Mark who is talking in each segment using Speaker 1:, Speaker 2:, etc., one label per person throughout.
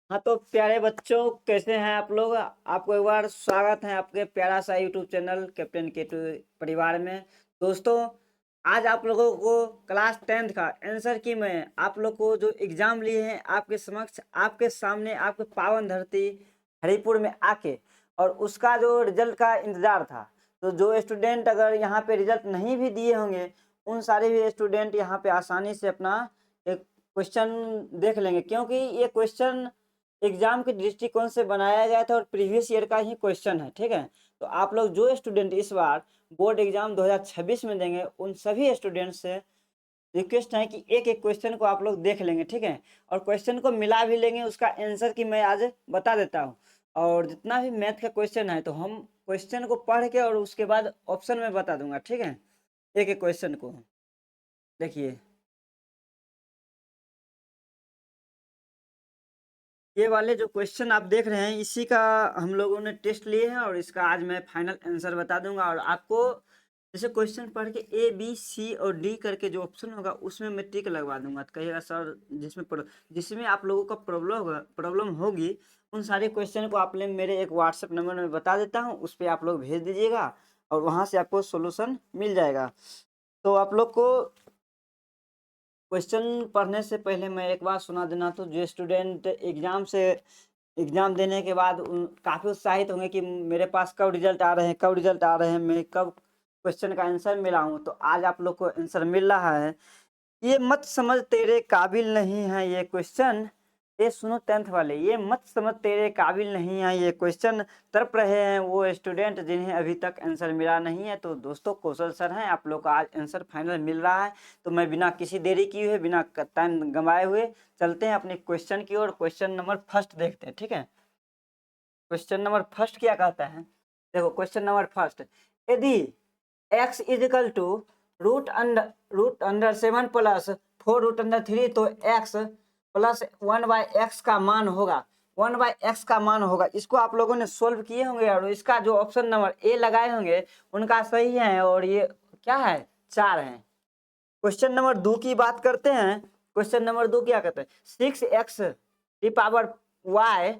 Speaker 1: हाँ तो प्यारे बच्चों, कैसे हैं आप लोग। आपको एक बार स्वागत है आपके प्यारा सा यूट्यूब चैनल कैप्टन के टू परिवार में। दोस्तों, आज आप लोगों को क्लास 10th का आंसर की मैं आप लोग को जो एग्जाम लिए हैं आपके समक्ष, आपके सामने, आपके पावन धरती हरिपुर में आके, और उसका जो रिजल्ट का इंतजार था। तो जो स्टूडेंट अगर यहाँ पे रिजल्ट नहीं भी दिए होंगे, उन सारे भी स्टूडेंट यहाँ पे आसानी से अपना एक क्वेश्चन देख लेंगे, क्योंकि ये क्वेश्चन एग्जाम के दृष्टिकोण से बनाया गया था और प्रीवियस ईयर का ही क्वेश्चन है। ठीक है, तो आप लोग जो स्टूडेंट इस बार बोर्ड एग्जाम 2026 में देंगे, उन सभी स्टूडेंट से रिक्वेस्ट है कि एक एक क्वेश्चन को आप लोग देख लेंगे। ठीक है, और क्वेश्चन को मिला भी लेंगे, उसका आंसर की मैं आज बता देता हूँ। और जितना भी मैथ का क्वेश्चन है, तो हम क्वेश्चन को पढ़ के और उसके बाद ऑप्शन में बता दूंगा। ठीक है, एक एक क्वेश्चन को देखिए। ये वाले जो क्वेश्चन आप देख रहे हैं, इसी का हम लोगों ने टेस्ट लिए हैं, और इसका आज मैं फाइनल आंसर बता दूंगा। और आपको जैसे क्वेश्चन पढ़ के ए बी सी और डी करके जो ऑप्शन होगा उसमें मैं टिक लगवा दूंगा। तो कहिएगा सर, जिसमें आप लोगों का प्रॉब्लम होगी, उन सारे क्वेश्चन को आप लोग मेरे एक व्हाट्सएप नंबर में बता देता हूँ, उस पर आप लोग भेज दीजिएगा और वहाँ से आपको सोल्यूशन मिल जाएगा। तो आप लोग को क्वेश्चन पढ़ने से पहले मैं एक बात सुना देना, तो जो स्टूडेंट एग्जाम देने के बाद काफ़ी उत्साहित होंगे कि मेरे पास कब रिजल्ट आ रहे हैं, कब रिजल्ट आ रहे हैं, मैं कब क्वेश्चन का आंसर मिला हूँ। तो आज आप लोग को आंसर मिल रहा है। ये मत समझ तेरे काबिल नहीं है ये क्वेश्चन। ये सुनो 10th वाले, ये मत समझ तेरे काबिल नहीं है ये क्वेश्चन। तड़प रहे हैं वो स्टूडेंट जिन्हें अभी तक आंसर मिला नहीं है। तो दोस्तों, कौशल सर हैं, आप लोग का आज आंसर फाइनल मिल रहा है। तो मैं बिना किसी देरी किए हुए, बिना टाइम गंवाए हुए चलते हैं अपने क्वेश्चन की ओर। क्वेश्चन नंबर फर्स्ट देखते हैं। ठीक है, क्वेश्चन नंबर फर्स्ट क्या कहता है, देखो क्वेश्चन नंबर फर्स्ट। यदि x equal to root under 7 plus 4 root under 3, तो x प्लस 1/x का मान होगा। 1/x का मान होगा, इसको आप लोगों ने सोल्व किए होंगे, और इसका जो ऑप्शन नंबर ए लगाए होंगे उनका सही है, और ये क्या है, 4 है। क्वेश्चन नंबर 2 की बात करते हैं। क्वेश्चन नंबर 2 क्या कहते हैं, 6x की पावर y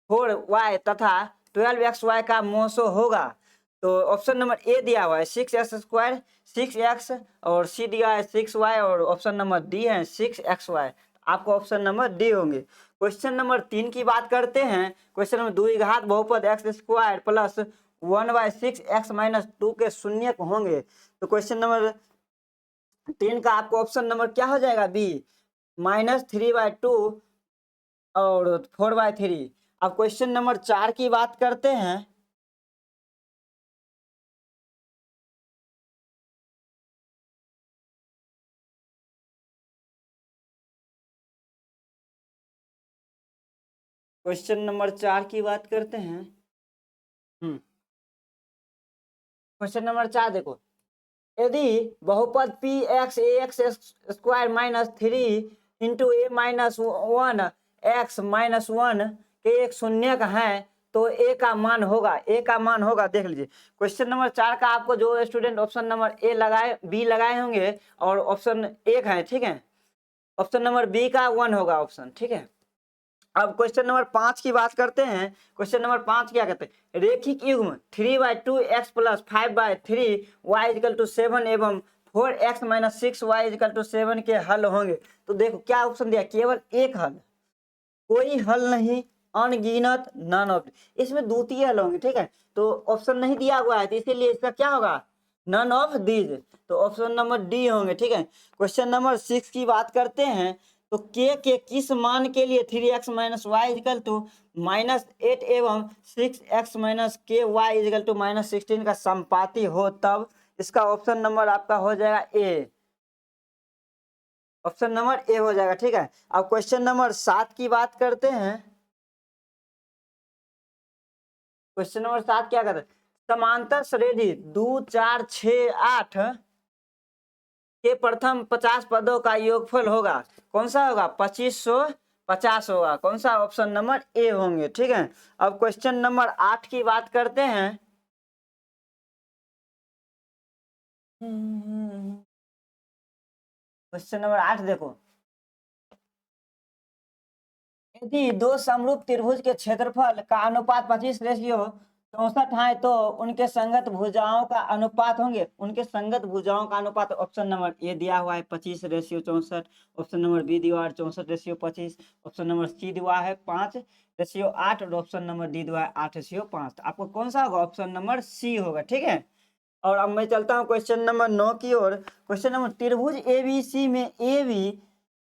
Speaker 1: 4y तथा 12xy का मोसो होगा। तो ऑप्शन नंबर ए दिया हुआ है 6x² 6x, और सी दिया है 6y, और ऑप्शन नंबर डी है 6xy। आपको ऑप्शन नंबर डी होंगे। क्वेश्चन नंबर 3 की बात करते हैं। क्वेश्चन नंबर 2 घात बहुपद x² प्लस 1/6x-2 के शून्य होंगे। तो क्वेश्चन नंबर 3 का आपको ऑप्शन नंबर क्या हो जाएगा, बी, -3/2 और 4/3। अब क्वेश्चन नंबर 4 की बात करते हैं। क्वेश्चन नंबर 4 की बात करते हैं। क्वेश्चन नंबर 4 देखो, यदि बहुपद पी एक्स ए एक्स स्क्वायर -3 इंटू ए -1 के एक शून्य का है, तो ए का मान होगा। ए का मान होगा, देख लीजिए। क्वेश्चन नंबर 4 का आपको जो स्टूडेंट ऑप्शन नंबर ए लगाए, बी लगाए होंगे, और ऑप्शन 1 है। ठीक है, ऑप्शन नंबर बी का 1 होगा ऑप्शन। ठीक है, अब क्वेश्चन नंबर 5 की बात करते हैं। क्वेश्चन नंबर 5 क्या कहते हैं, रेखिक युग्म 3/2x प्लस 5/3y=7 एवं 4x-6y=7 के हल होंगे। तो देखो क्या ऑप्शन दिया, केवल एक हल, कोई हल नहीं, अनगिनत, नन ऑफ। इसमें द्वितीय हल होंगे। ठीक है, तो ऑप्शन नहीं दिया हुआ है, तो इसीलिए इसका क्या होगा, नन ऑफ दीज। तो ऑप्शन नंबर डी होंगे। ठीक है, क्वेश्चन नंबर 6 की बात करते हैं। तो के किस मान के लिए 3x-y=-8 एवं 6x-ky=-16 का संपाती हो, तब इसका ऑप्शन नंबर आपका हो जाएगा ए। ऑप्शन नंबर ए हो जाएगा। ठीक है, अब क्वेश्चन नंबर 7 की बात करते हैं। क्वेश्चन नंबर 7 क्या कहते हैं, समांतर श्रेणी 2 4 6 8 के प्रथम 50 पदों का योगफल होगा। कौन सा होगा, 2550 होगा। कौन सा, ऑप्शन नंबर ए होंगे। ठीक है, अब क्वेश्चन नंबर 8 की बात करते हैं। क्वेश्चन नंबर 8 देखो, यदि दो समरूप त्रिभुज के क्षेत्रफल का अनुपात 25:64 है तो उनके संगत भुजाओं का अनुपात होंगे, उनके संगत भुजाओं का अनुपात ऑप्शन नंबर ए दिया हुआ है 25:64, ऑप्शन नंबर बी दिया हुआ है 64:25, ऑप्शन नंबर सी दिया है 5:8 और ऑप्शन नंबर डी दिया है 8:5। आपको कौन सा होगा? ऑप्शन नंबर सी होगा। ठीक है, और अब मैं चलता हूँ क्वेश्चन नंबर 9 की ओर। क्वेश्चन नंबर, त्रिभुज एबीसी में A B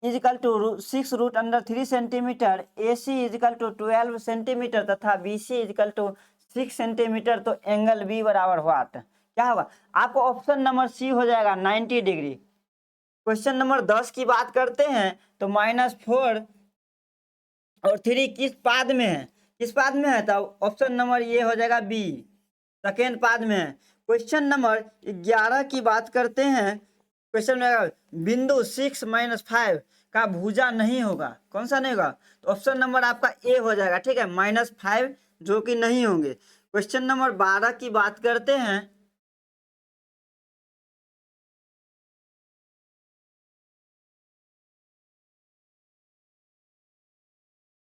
Speaker 1: is equal to 6√3 centimetre, A C is equal to 12 centimetre तथा B C is equal to 6 centimetre, तो एंगल बी बराबर व्हाट? क्या होगा? आपको ऑप्शन नंबर सी हो जाएगा 90 डिग्री। क्वेश्चन नंबर 10 की बात करते हैं तो -4 और 3 किस पाद में है? किस पाद में है? तो ऑप्शन नंबर ये हो जाएगा बी, सेकेंड पाद में है। क्वेश्चन नंबर 11 की बात करते हैं। क्वेश्चन में बिंदु 6-5 का भुजा नहीं होगा, कौन सा नहीं होगा? तो ऑप्शन नंबर आपका ए हो जाएगा। ठीक है, -5 जो कि नहीं होंगे। क्वेश्चन नंबर 12 की बात करते हैं।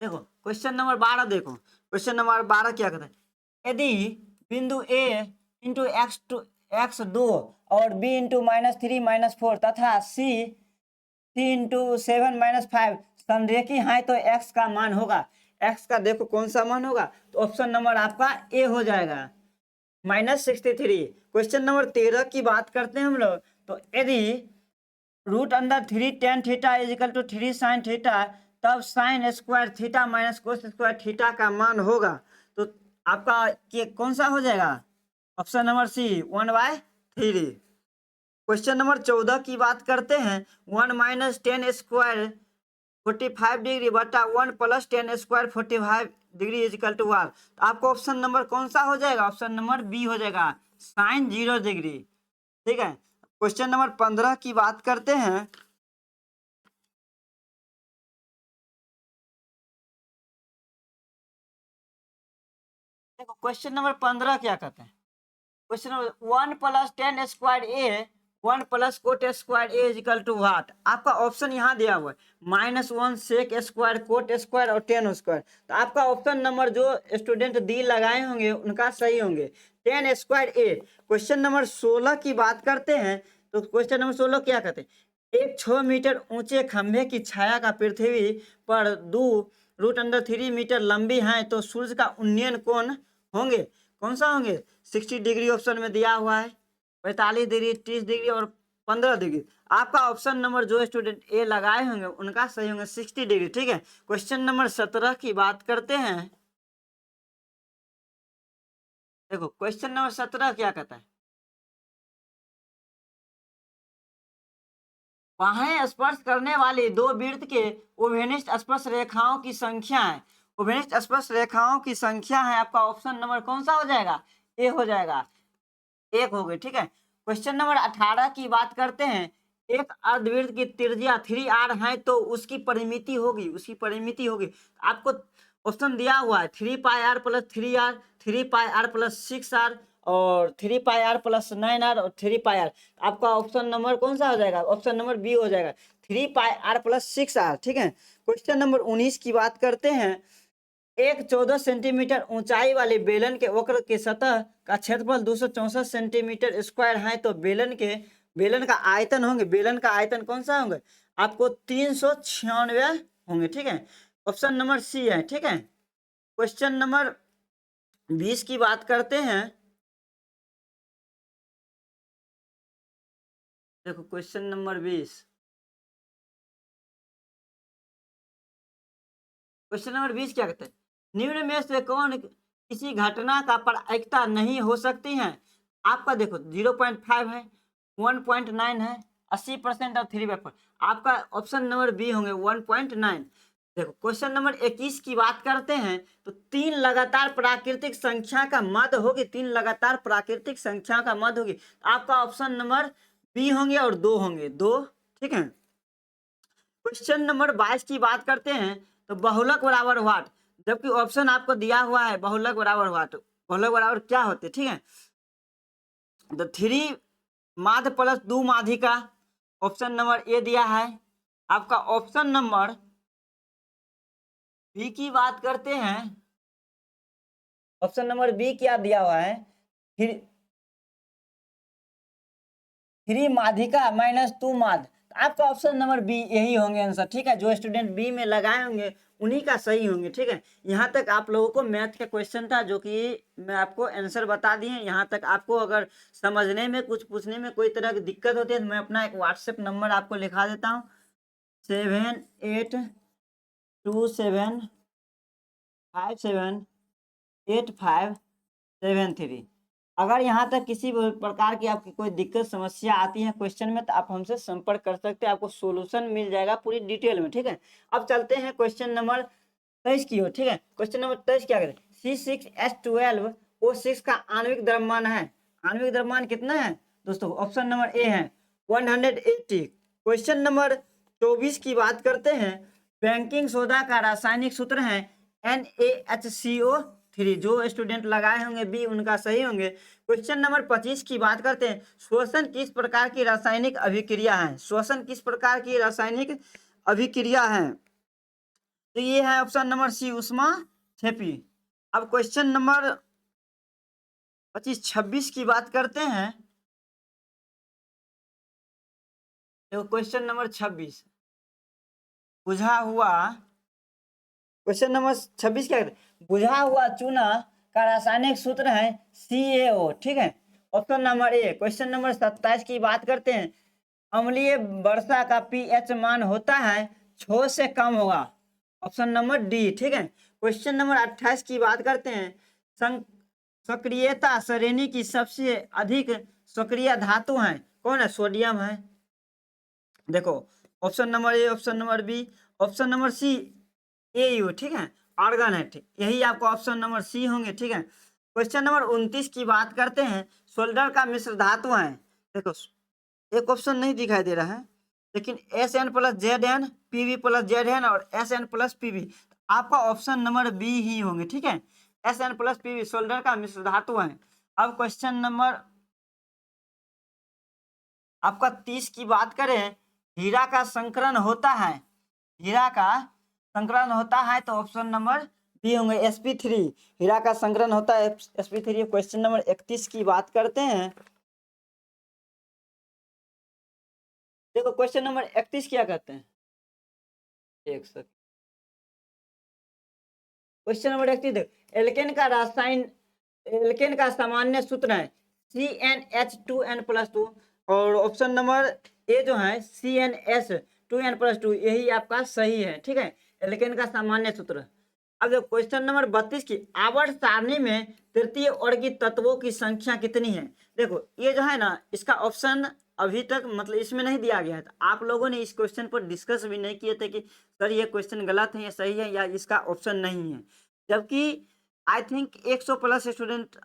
Speaker 1: देखो क्वेश्चन नंबर 12, देखो क्वेश्चन नंबर 12 क्या कहता है? यदि बिंदु ए इंटू x2 और b इंटू -3-4 तथा c 3 × 7-5 संरेखी है तो x का मान होगा। x का देखो कौन सा मान होगा? तो ऑप्शन नंबर आपका ए हो जाएगा -63। क्वेश्चन नंबर 13 की बात करते हैं हम लोग। तो यदि √3 tan theta equal to 3 sin theta, तब sin square theta minus cos square theta का मान होगा। तो आपका कौन सा हो जाएगा? Option number C 1/3। Question number 14 की बात करते हैं। 1 - tan स्क्वायर 45 डिग्री बटा 1 + tan square 45 degree is equal to वार। तो आपको ऑप्शन नंबर कौन सा हो जाएगा? ऑप्शन नंबर बी हो जाएगा, sin 0 डिग्री। ठीक है, क्वेश्चन नंबर 15 की बात करते हैं। देखो क्वेश्चन नंबर 15 क्या कहते हैं? Question number 1 + tan square A 1 + cot square A equal to what? आपका ऑप्शन यहाँ दिया हुआ है -1 सेक स्क्वायर कोट स्क्वायर और tan स्क्वायर। तो आपका ऑप्शन नंबर जो स्टूडेंट डी लगाए होंगे उनका सही होंगे, tan square A. Question number 16 की बात करते हैं। तो क्वेश्चन नंबर 16 क्या कहते हैं? एक 6 मीटर ऊंचे खंभे की छाया का पृथ्वी पर 2√3 मीटर लंबी है तो सूर्य का उन्नयन कोण होंगे, कौन सा होंगे? 60 डिग्री ऑप्शन में दिया हुआ है, 45 डिग्री, 30 डिग्री और 15 डिग्री। आपका ऑप्शन नंबर जो स्टूडेंट ए लगाए होंगे उनका सही होंगे 60 डिग्री। ठीक है, क्वेश्चन नंबर 17 की बात करते हैं। देखो क्वेश्चन नंबर 17 क्या कहता है? बाहें स्पर्श करने वाली दो वृत्त के उभयनिष्ठ स्पर्श रेखाओं की संख्या है। उभयनिष्ठ स्पर्श रेखाओं की संख्या है, आपका ऑप्शन नंबर कौन सा हो जाएगा? ए हो जाएगा, एक हो गई। ठीक है, क्वेश्चन नंबर 18 की बात करते हैं। एक अर्धवृत्त की त्रिज्या 3r है तो उसकी परिमिति होगी, उसकी परिमिति होगी। आपको ऑप्शन दिया हुआ है 3πr + 3r, 3πr + 6r और 3πr + 9r और 3πr। आपका ऑप्शन नंबर कौन सा हो जाएगा? ऑप्शन नंबर बी हो जाएगा, 3πr + 6r। ठीक है, क्वेश्चन नंबर 19 की बात करते हैं। एक 14 सेंटीमीटर ऊंचाई वाले बेलन के वक्र के सतह का क्षेत्रफल 264 सेंटीमीटर स्क्वायर है तो बेलन का आयतन होंगे, बेलन का आयतन कौन सा होंगे? आपको 396 होंगे। ठीक है, ऑप्शन नंबर सी है। ठीक है, क्वेश्चन नंबर 20 की बात करते हैं। देखो क्वेश्चन नंबर 20, क्वेश्चन नंबर 20 क्या कहते हैं? निम्न में से कौन किसी घटना का प्रायिकता नहीं हो सकती है? आपका देखो 0.5 है, 1.9 है, 80% और 3/4। आपका ऑप्शन नंबर बी होंगे 1.9। देखो क्वेश्चन नंबर 21 की बात करते हैं। तो 3 लगातार प्राकृतिक संख्या का मध्य होगी, 3 लगातार प्राकृतिक संख्या का मध्य होगी। आपका ऑप्शन नंबर बी होंगे और 2 होंगे, 2। ठीक है, क्वेश्चन नंबर 22 की बात करते हैं। तो बहुलक बराबर व्हाट? जबकि ऑप्शन आपको दिया हुआ है बहुलक बराबर व्हाट, बहुलक बराबर क्या होते? ठीक है, तो 3 माध्य + 2 माध्यिका, ऑप्शन नंबर ए दिया है। आपका ऑप्शन नंबर बी की बात करते हैं, ऑप्शन नंबर बी क्या दिया हुआ है, 3 माध्यिका माइनस 2 माध्य, आपका ऑप्शन नंबर बी यही होंगे आंसर, ठीक है। जो स्टूडेंट बी में लगाए होंगे उन्हीं का सही होंगे, ठीक है। यहाँ तक आप लोगों को मैथ का क्वेश्चन था जो कि मैं आपको आंसर बता दिए। यहाँ तक आपको अगर समझने में कुछ पूछने में कोई तरह की दिक्कत होती है तो मैं अपना एक व्हाट्सएप नंबर आपको लिखा देता हूँ, 7827578573। अगर यहाँ तक किसी भी प्रकार की आपकी कोई दिक्कत समस्या आती है क्वेश्चन में तो आप हमसे संपर्क कर सकते हैं, आपको सोल्यूशन मिल जाएगा पूरी डिटेल में, ठीक है। अब चलते हैं क्वेश्चन नंबर 23 की ओर, ठीक है। क्वेश्चन नंबर 23 क्या करें, C6H12O6 का आणविक द्रव्यमान है, आणविक द्रव्यमान कितना है दोस्तों, ऑप्शन नंबर ए है 180। क्वेश्चन नंबर 24 की बात करते हैं, बैंकिंग सोडा का रासायनिक सूत्र है NaHCO3। जो स्टूडेंट लगाए होंगे बी उनका सही होंगे। क्वेश्चन नंबर 25 की बात करते हैं, श्वसन किस प्रकार की रासायनिक अभिक्रिया है, श्वसन किस प्रकार की रासायनिक अभिक्रिया है, तो ये है ऑप्शन नंबर सी, उष्मा क्षेपी। अब क्वेश्चन नंबर 26 की बात करते हैं, देखो क्वेश्चन नंबर 26 बुझा हुआ, क्वेश्चन नंबर 26 क्या कहते हैं, बुझा हुआ चूना का रासायनिक सूत्र है CaO, ठीक है, option number A. Question number 27 की बात करते हैं, अम्लीय वर्षा का pH मान होता है 6 से कम होगा, ऑप्शन नंबर डी, ठीक है। क्वेश्चन नंबर 28 की बात करते हैं, सक्रियता श्रेणी की सबसे अधिक सक्रिय धातु है, कौन है, सोडियम है। देखो option number A, option number B, option number C AU, ठीक है, आर्गन है, ठीक, यही आपको ऑप्शन नंबर सी होंगे, ठीक है। क्वेश्चन नंबर 29 की बात करते हैं, सोल्डर का मिश्र धातु है, देखो एक ऑप्शन नहीं दिखाई दे रहा है लेकिन SN plus ZN PB plus ZN और SN प्लस PB, आपका ऑप्शन नंबर बी ही होंगे, ठीक है। SN प्लस PB सोल्डर का मिश्र धातु है। अब क्वेश्चन नंबर आपका 30 की बात करें, हीरा का संकरण होता है, हीरा का संकरण होता है तो ऑप्शन नंबर बी होंगे sp3, हीरा का संकरण होता है sp3। क्वेश्चन नंबर 31 की बात करते हैं, देखो क्वेश्चन नंबर 31 क्या कहते हैं, एक सेकंड, क्वेश्चन नंबर 31 देखो, एल्केन का सामान्य सूत्र है CnH2n+2 और ऑप्शन नंबर ए जो है CnS2n+2, यही आपका सही है, ठीक है, एल्केन का सामान्य सूत्र। अब देखो क्वेश्चन नंबर 32 की, आवर्त सारणी में तृतीय वर्ग की तत्वों की संख्या कितनी है, देखो ये जो है ना इसका ऑप्शन अभी तक मतलब इसमें नहीं दिया गया है, तो आप लोगों ने इस क्वेश्चन पर डिस्कस भी नहीं किए थे कि सर ये क्वेश्चन गलत है या सही है या इसका ऑप्शन नहीं है, जबकि I think 100 plus student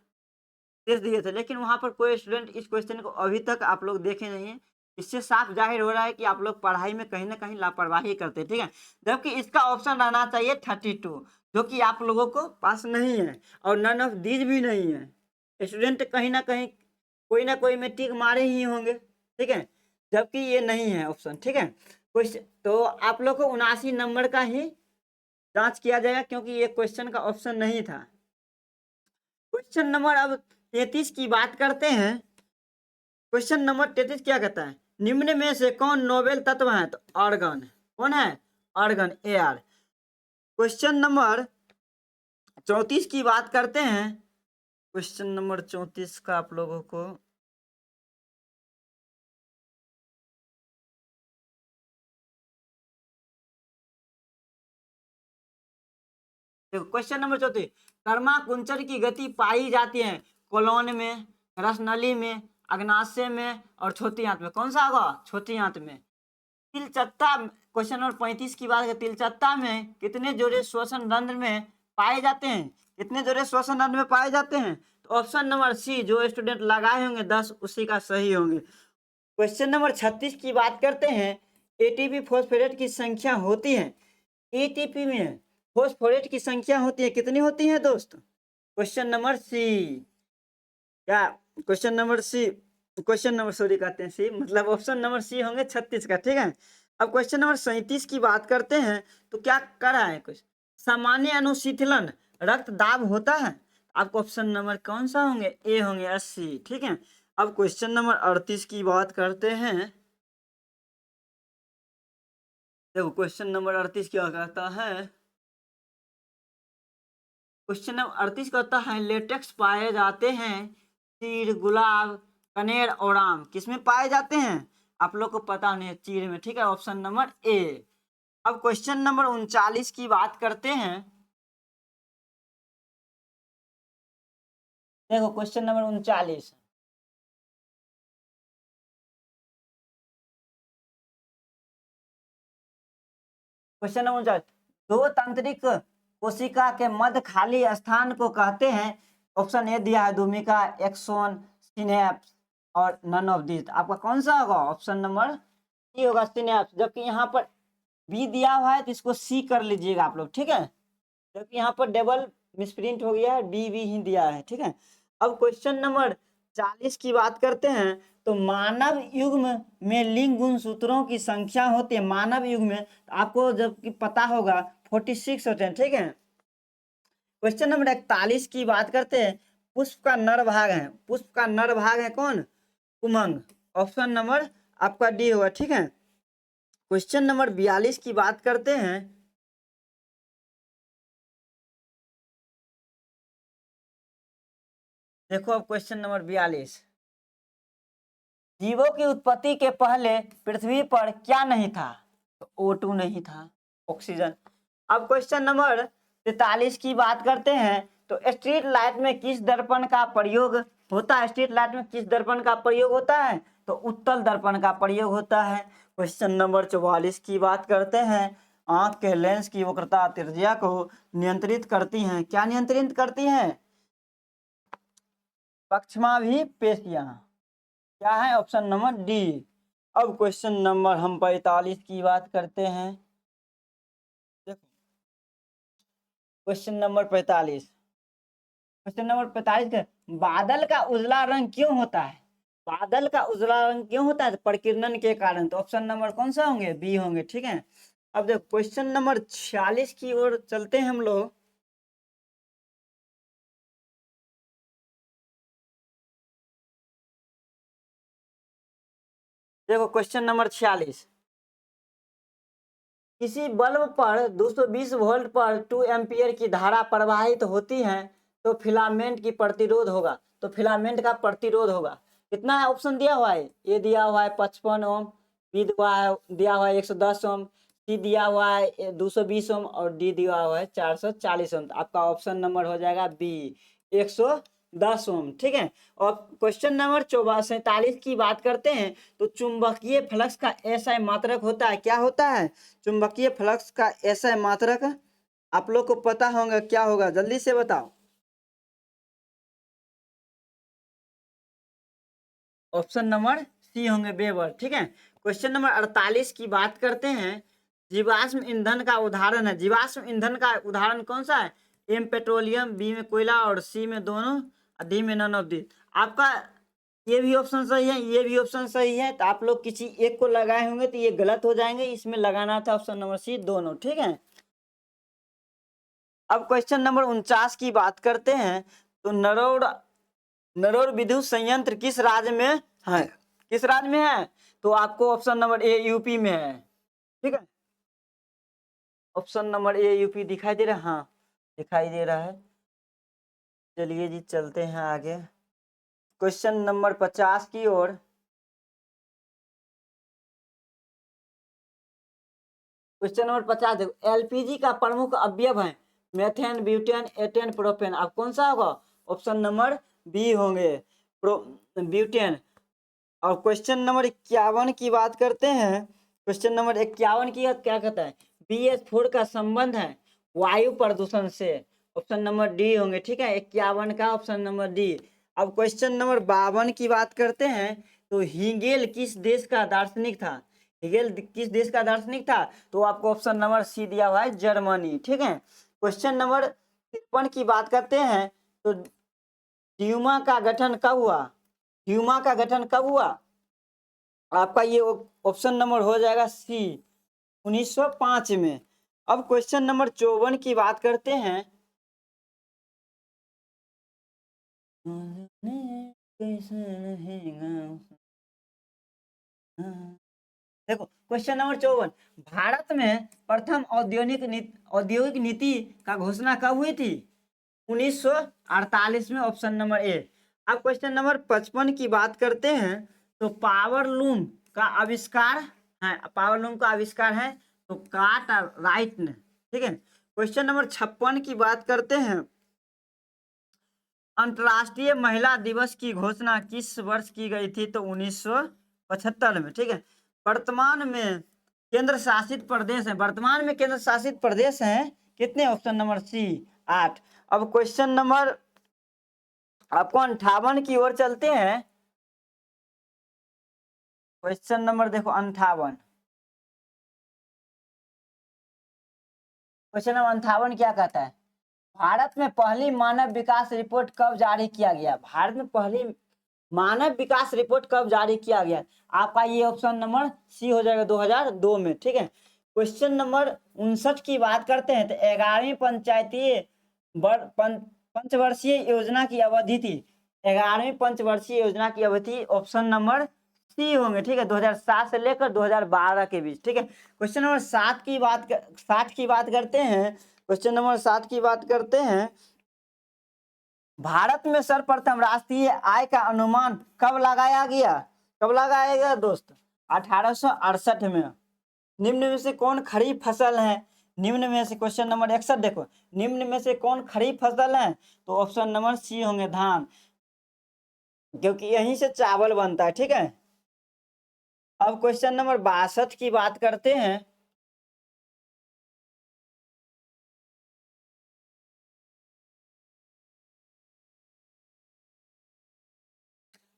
Speaker 1: test दिए थे लेकिन वहां पर कोई स्टूडेंट इस क्वेश्चन को अभी तक आप लोग देखे नहीं है। इससे साफ जाहिर हो रहा है कि आप लोग पढ़ाई में कहीं ना कहीं लापरवाही करते हैं, ठीक है। जबकि इसका ऑप्शन रहना चाहिए 32, जो कि आप लोगों को पास नहीं है और नन ऑफ दीज भी नहीं है। स्टूडेंट कहीं ना कोई में टिक मारे ही होंगे, ठीक है, जबकि ये नहीं है ऑप्शन, ठीक है। क्वेश्चन तो आप लोग को 79 नंबर का ही जांच किया जाएगा क्योंकि ये क्वेश्चन का ऑप्शन नहीं था। क्वेश्चन नंबर अब 33 की बात करते हैं, क्वेश्चन नंबर 33 क्या कहता है, निम्न में से कौन नोबेल तत्व है, तो आर्गन, कौन है, आर्गन Ar। क्वेश्चन नंबर 34 की बात करते हैं, क्वेश्चन नंबर 34 का आप लोगों को देखो क्वेश्चन नंबर 34, कर्मा कुंचर की गति पाई जाती है कोलोन में, रसनली में, अग्नाशय में और छोटी आंत में, कौन सा होगा, छोटी आंत में। तिलचट्टा, क्वेश्चन नंबर 35 की बात करें, तिलचट्टा में कितने जोड़े श्वसन रंध्र में पाए जाते हैं, कितने जोड़े श्वसन रंध्र में पाए जाते हैं, तो ऑप्शन नंबर सी, जो स्टूडेंट लगाए होंगे 10 उसी का सही होंगे। क्वेश्चन नंबर 36 की बात करते हैं, एटीपी फॉस्फेट की संख्या होती है, एटीपी में फॉस्फोरेट की संख्या होती है, कितनी होती है दोस्त, क्वेश्चन नंबर सी, क्या question number C, question number sorry कहते हैं सी, मतलब ऑप्शन नंबर सी होंगे 36 का, ठीक है। अब क्वेश्चन नंबर 37 की बात करते हैं तो क्या कर रहा है, कुछ सामान्य अनुशीतलन रक्तदाब होता है? आपको ऑप्शन नंबर कौन सा होंगे? ए होंगे 80। ठीक है, अब क्वेश्चन नंबर 38 की बात करते हैं। देखो क्वेश्चन नंबर 38 क्या कहता है? क्वेश्चन नंबर 38 कहता है लेटेक्स पाए जाते हैं चीड़, गुलाब, कनेर और आम। किसमें पाए जाते हैं? आप लोग को पता नहीं है, चीड़ में। ठीक है, ऑप्शन नंबर ए। अब क्वेश्चन नंबर 39 की बात करते हैं। देखो क्वेश्चन नंबर 39, क्वेश्चन नंबर 39, दो तंत्रिक कोशिका के मध्य खाली स्थान को कहते हैं? ऑप्शन ए दिया है दूमिका, एक्सोन, सिनेप्स और नन ऑफ दिस। आपका कौन सा होगा? ऑप्शन नंबर सी होगा, सिनेप्स। जबकि यहाँ पर बी दिया हुआ है तो इसको सी कर लीजिएगा आप लोग। ठीक है, जबकि यहाँ पर डबल मिसप्रिंट हो गया है, बी बी ही दिया है। ठीक है, अब क्वेश्चन नंबर 40 की बात करते हैं। तो मानव युग्म में लिंग गुणसूत्रों की संख्या होती है। मानव युग्म में आपको जब कि पता होगा 46 होते हैं। ठीक है, क्वेश्चन नंबर 41 की बात करते हैं। पुष्प का नर भाग है, पुष्प का नर भाग है कौन? उमंग। ऑप्शन नंबर आपका डी होगा। ठीक है, क्वेश्चन नंबर 42 की बात करते हैं। देखो अब क्वेश्चन नंबर 42, जीवों की उत्पत्ति के पहले पृथ्वी पर क्या नहीं था? तो O2 नहीं था, ऑक्सीजन। अब क्वेश्चन नंबर 43 की बात करते हैं। तो स्ट्रीट लाइट में किस दर्पण का प्रयोग होता है? स्ट्रीट लाइट में किस दर्पण का प्रयोग होता है? तो उत्तल दर्पण का प्रयोग होता है। क्वेश्चन नंबर 44 की बात करते हैं। आंख के लेंस की वक्रता त्रिज्या को नियंत्रित करती हैं। क्या नियंत्रित करती हैं? पक्षमाभिपेशियां। क्या है? Option number D. अब क्वेश्चन नंबर हम 45 की बात करते हैं। देखो क्वेश्चन नंबर 45, क्वेश्चन नंबर 45 का बादल का उजला रंग क्यों होता है? बादल का उजला रंग क्यों होता है? प्रकीर्णन के कारण। तो ऑप्शन नंबर कौन सा होंगे? बी होंगे। ठीक है, अब देखो क्वेश्चन नंबर 46 की ओर चलते हैं हम लोग। देखो क्वेश्चन नंबर 46, किसी बल्ब पर 220 वोल्ट पर 2 एम्पियर की धारा प्रवाहित होती है तो फिलामेंट की प्रतिरोध होगा। तो फिलामेंट का प्रतिरोध होगा कितना है? ऑप्शन दिया हुआ है, ए दिया हुआ है 55 ओम, बी दिया हुआ है 110 ओम, सी दिया हुआ है 220 ओम और डी दिया हुआ है 440 ओम। आपका ऑप्शन नंबर हो जाएगा बी, 110 ओम। ठीक है, और क्वेश्चन नंबर 47 की बात करते हैं। तो चुंबकीय फ्लक्स का ऐसा मात्रक होता है, क्या होता है? चुंबकीय फ्लक्स का ऐसा मात्रक आप लोग को पता होगा, क्या होगा? जल्दी से बताओ। ऑप्शन नंबर सी होंगे, वेबर। ठीक है, क्वेश्चन नंबर 48 की बात करते हैं। जीवाश्म ईंधन का उदाहरण है। जीवाश्म ईंधन का उदाहरण कौन सा है? ए में पेट्रोलियम, बी में कोयला और सी में दोनों और डी में नन ऑफ दिस। आपका ये भी ऑप्शन सही है, ये भी ऑप्शन सही है। तो आप लोग किसी एक को लगाए होंगे तो ये गलत हो जाएंगे। इसमें लगाना था ऑप्शन नंबर सी, दोनों। ठीक है, अब क्वेश्चन नंबर 49 की बात करते हैं। तो नरोड़ नरोड़ विद्युत संयंत्र किस राज्य में है? किस राज्य में है? तो आपको ऑप्शन नंबर ए यूपी में है। ठीक है, ऑप्शन नंबर ए यूपी दिखाई दे रहा है? हाँ, दिखाई दे रहा है। चलिए जी चलते हैं आगे क्वेश्चन नंबर 50 की ओर। क्वेश्चन नंबर 50 देखो, एलपीजी का प्रमुख अवयव है मेथेन, ब्यूटेन, एटेन, प्रोपेन। अब कौन सा होगा? ऑप्शन नंबर बी होंगे, ब्यूटेन। और क्वेश्चन नंबर 51 की बात करते हैं। क्वेश्चन नंबर 51 की क्या कहता है? BS4 का संबंध है वायु प्रदूषण से। ऑप्शन नंबर डी होंगे। ठीक है, 51 का ऑप्शन नंबर डी। अब क्वेश्चन नंबर 52 की बात करते हैं। तो हीगेल किस देश का दार्शनिक था? हीगेल किस देश का दार्शनिक था? तो आपको ऑप्शन नंबर सी दिया हुआ है, जर्मनी। ठीक है, क्वेश्चन नंबर 53 की बात करते हैं। तो ड्यूमा का गठन कब हुआ? ड्यूमा का गठन कब हुआ? आपका ये ऑप्शन नंबर हो जाएगा सी, 1905 में। अब क्वेश्चन नंबर 54 की बात करते हैं। देखो क्वेश्चन नंबर 54, भारत में प्रथम औद्योगिक नीति का घोषणा कब हुई थी? 1948 में, ऑप्शन नंबर ए। अब क्वेश्चन नंबर 55 की बात करते हैं। तो पावर लूम का आविष्कार है, पावर लूम का आविष्कार है तो कार्ट राइट ने, ठीक है। क्वेश्चन नंबर 56 की बात करते हैं। अंतर्राष्ट्रीय महिला दिवस की घोषणा किस वर्ष की गई थी? तो 1975 में, ठीक है। वर्तमान में केंद्र शासित प्रदेश है, वर्तमान में केंद्र शासित प्रदेश हैं कितने? Option number C 8। अब क्वेश्चन नंबर आपको 58 की ओर चलते हैं। क्वेश्चन नंबर देखो 58, क्वेश्चन नंबर 58 क्या कहता है? भारत में पहली मानव विकास रिपोर्ट कब जारी किया गया? भारत में पहली मानव विकास रिपोर्ट कब जारी किया गया? आपका ये ऑप्शन नंबर सी हो जाएगा 2002 में, ठीक है। क्वेश्चन नंबर 59 की बात करते हैं। तो 11वीं पंचवर्षीय योजना की अवधि थी, 11वीं पंचवर्षीय योजना की अवधि ऑप्शन नंबर सी होंगे, ठीक है, 2007 से लेकर 2012 के बीच, ठीक है। क्वेश्चन नंबर 60 की बात करते हैं। क्वेश्चन नंबर 7 की बात करते हैं। भारत में सर्वप्रथम राष्ट्रीय आय का अनुमान कब लगाया गया? कब लगाया गया दोस्त? 1868 में। निम्न में से कौन खरीफ फसल है? निम्न में से, क्वेश्चन नंबर 61 देखो, निम्न में से कौन खरीफ फसल है? तो ऑप्शन नंबर सी होंगे धान, क्योंकि यहीं से चावल बनता है, ठीक है। अब क्वेश्चन नंबर 62 की बात करते हैं।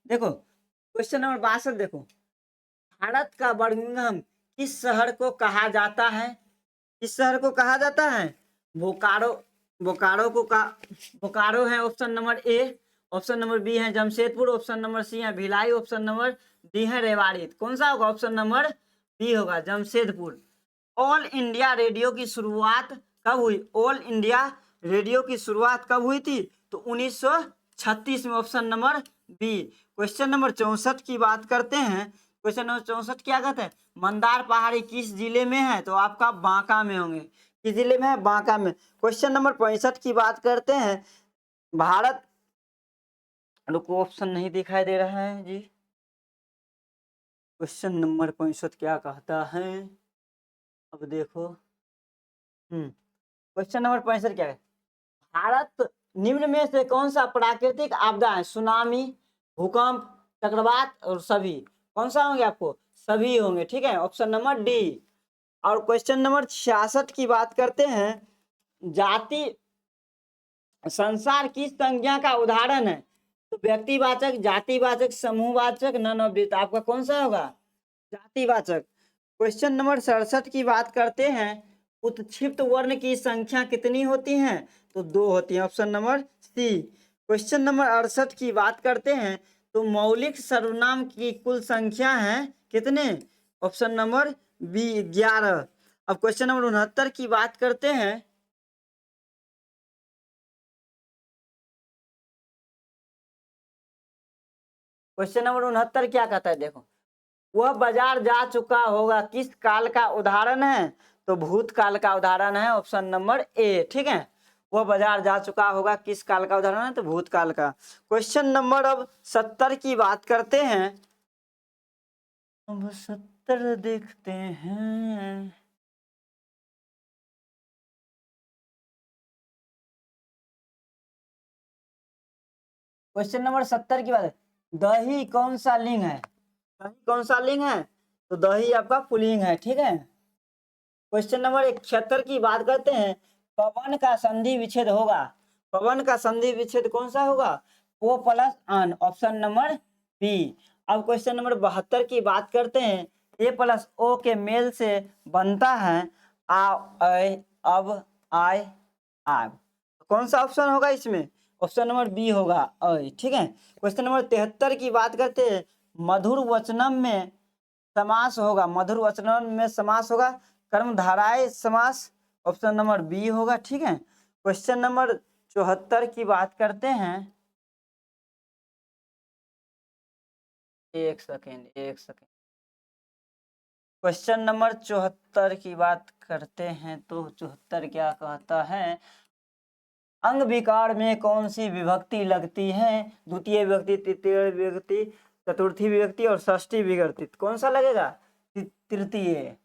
Speaker 1: देखो क्वेश्चन नंबर 62 देखो, भारत का बर्मिंघम किस शहर को कहा जाता है? किस शहर को कहा जाता है? बोकारो, बोकारो को का बोकारो है option number A. Option number B है जमशेदपुर, ऑप्शन नंबर सी है भिलाई, ऑप्शन नंबर डी है रेवाड़ी। कौन सा होगा? ऑप्शन नंबर बी होगा जमशेदपुर। ऑल इंडिया रेडियो की शुरुआत कब हुई? ऑल इंडिया रेडियो की शुरुआत कब हुई थी? तो 1936 में, option number B. Question number 64 की बात करते हैं। क्वेश्चन नंबर 64 क्या कहते हैं? मंदार पहाड़ी किस जिले में है? तो आपका बांका में होंगे। किस जिले में है? बांका में। क्वेश्चन नंबर 65 की बात करते हैं। भारत, रुको ऑप्शन नहीं दिखाई दे रहा है जी। क्वेश्चन नंबर 65 क्या कहता है? अब देखो, क्वेश्चन नंबर 65 क्या है? भारत निम्न में से कौन सा प्राकृतिक आपदा है? सुनामी, भूकंप, चक्रवात और सभी, कौन सा होंगे? आपको सभी होंगे, ठीक है, ऑप्शन नंबर डी। और क्वेश्चन नंबर 66 की बात करते हैं। जाति संसार किस संज्ञा का उदाहरण है? तो व्यक्तिवाचक, जातिवाचक, समूहवाचक, नन ऑफ दिस। आपका कौन सा होगा? जातिवाचक। क्वेश्चन नंबर 67 की बात करते हैं। उत्क्षिप्त वर्ण की संख्या कितनी होती है? तो 2 होती है, option number C. Question number 68 की बात करते हैं। तो मौलिक सर्वनाम की कुल संख्या है कितने? Option number B 11। अब क्वेश्चन नंबर 69 की बात करते हैं। क्वेश्चन नंबर 69 क्या कहता है? देखो, वह बाजार जा चुका होगा किस काल का उदाहरण है? तो भूतकाल का उदाहरण है, ऑप्शन नंबर ए, ठीक है। वह बाजार जा चुका होगा किस काल का उदाहरण है? तो भूतकाल का। क्वेश्चन नंबर अब 70 की बात करते हैं। अब 70 देखते हैं। क्वेश्चन नंबर 70 की बात है। दही कौन सा लिंग है? दही कौन सा लिंग है? तो दही आपका पुल्लिंग है, ठीक है। क्वेश्चन नंबर 71 की बात करते हैं। पवन का संधि विच्छेद होगा, पवन का संधि विच्छेद कौन सा होगा? ओ प्लस अन, ऑप्शन नंबर बी। अब क्वेश्चन नंबर 72 की बात करते हैं। ए प्लस ओ के मेल से बनता है आ, ऐ, अब, आय, आब। कौन सा ऑप्शन होगा इसमें? ऑप्शन नंबर बी होगा ऐ, ठीक है। क्वेश्चन नंबर 73 की बात करते हैं। मधुर वचनम में समास होगा, मधुर वचनम में समास होगा कर्मधारय समास, ऑप्शन नंबर बी होगा। ठीक है, क्वेश्चन नंबर 74 की बात करते हैं। एक सेकेंड। क्वेश्चन नंबर 74 की बात करते हैं तो 74 क्या कहता है, अंग विकार में कौन सी विभक्ति लगती है? द्वितीय विभक्ति, तृतीय विभक्ति, चतुर्थी विभक्ति और षष्ठी विभक्ति, कौन सा लगेगा? तृतीय।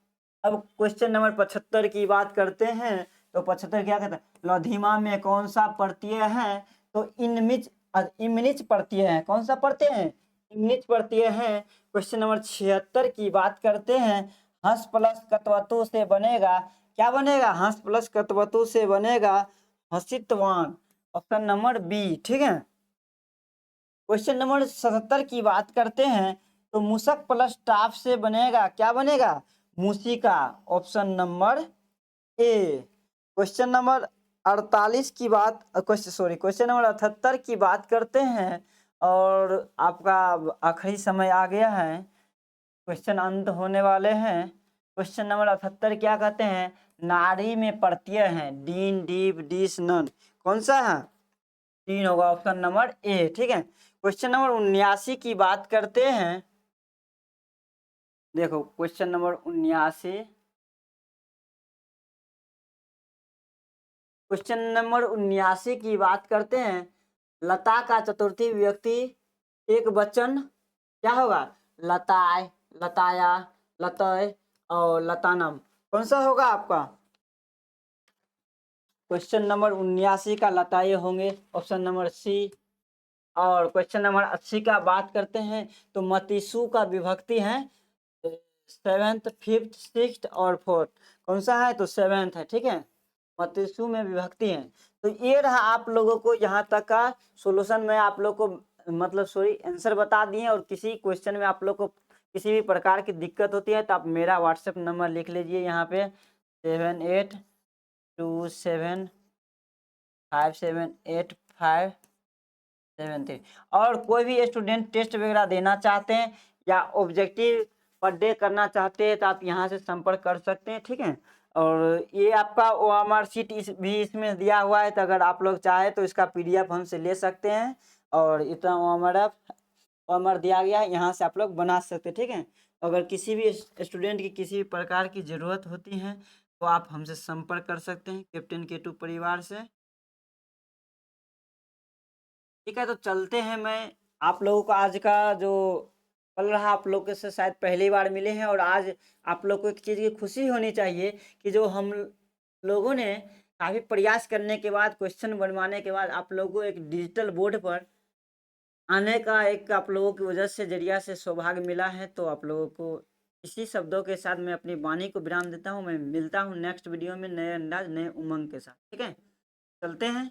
Speaker 1: अब क्वेश्चन नंबर 75 की बात करते हैं तो 75 क्या कहता है, लौधिमा में कौन सा प्रत्यय है? तो इमनिच प्रत्यय है। कौन सा प्रत्यय है? इमनिच प्रत्यय है। क्वेश्चन नंबर 76 की बात करते हैं, हंस प्लस कत्वतु से बनेगा, क्या बनेगा? हंस प्लस कत्वतु से बनेगा हसितवान, ऑप्शन नंबर बी। ठीक है, क्वेश्चन नंबर 77 की बात करते हैं तो मूसक प्लस टाप से बनेगा, क्या बनेगा? मूसिका, option number A. Question number 48 की बात क्वेश्चन नंबर 78 की बात करते हैं और आपका आखिरी समय आ गया है, क्वेश्चन अंत होने वाले हैं। क्वेश्चन नंबर 78 क्या कहते हैं, नारी में प्रत्यय है, डीन, डीप, डिस, नन, कौन सा है? तीन होगा, ऑप्शन नंबर ए। ठीक है, क्वेश्चन नंबर 79 की बात करते हैं। देखो क्वेश्चन नंबर 79, क्वेश्चन नंबर 79 की बात करते हैं, लता का चतुर्थी विभक्ति एक वचन क्या होगा? लताय, लताया, लतय और लतानम, कौन सा होगा आपका? क्वेश्चन नंबर 79 का लताए होंगे, ऑप्शन नंबर सी। और क्वेश्चन नंबर 80 का बात करते हैं तो मतिसु का विभक्ति है 7th, 5th, 6th और 4th, कौन सा है? तो 7th है। ठीक है, मतिसु में विभक्ति है। तो ये रहा आप लोगों को यहाँ तक का सोल्यूशन में आप लोग को मतलब आंसर बता दिए। और किसी क्वेश्चन में आप लोग को किसी भी प्रकार की दिक्कत होती है तो आप मेरा व्हाट्सएप नंबर लिख लीजिए यहाँ पे 7827578573। और कोई भी स्टूडेंट टेस्ट वगैरह देना चाहते हैं या ऑब्जेक्टिव पर डे करना चाहते हैं तो आप यहाँ से संपर्क कर सकते हैं। ठीक है, और ये आपका OMR शीट भी इसमें दिया हुआ है, तो अगर आप लोग चाहे तो इसका PDF हमसे ले सकते हैं। और इतना OMR दिया गया है, यहाँ से आप लोग बना सकते हैं। ठीक है, अगर किसी भी स्टूडेंट की किसी भी प्रकार की ज़रूरत होती है तो आप हमसे संपर्क कर सकते हैं कैप्टन K2 परिवार से। ठीक है, तो चलते हैं। मैं आप लोगों को आज का जो पल रहा, आप लोगों से शायद पहली बार मिले हैं और आज आप लोग को एक चीज़ की खुशी होनी चाहिए कि जो हम लोगों ने काफ़ी प्रयास करने के बाद, क्वेश्चन बनवाने के बाद आप लोगों को एक डिजिटल बोर्ड पर आने का एक आप लोगों की वजह से जरिया से सौभाग्य मिला है। तो आप लोगों को इसी शब्दों के साथ मैं अपनी वाणी को विराम देता हूँ। मैं मिलता हूँ नेक्स्ट वीडियो में नए अंदाज, नए उमंग के साथ। ठीक है, चलते हैं।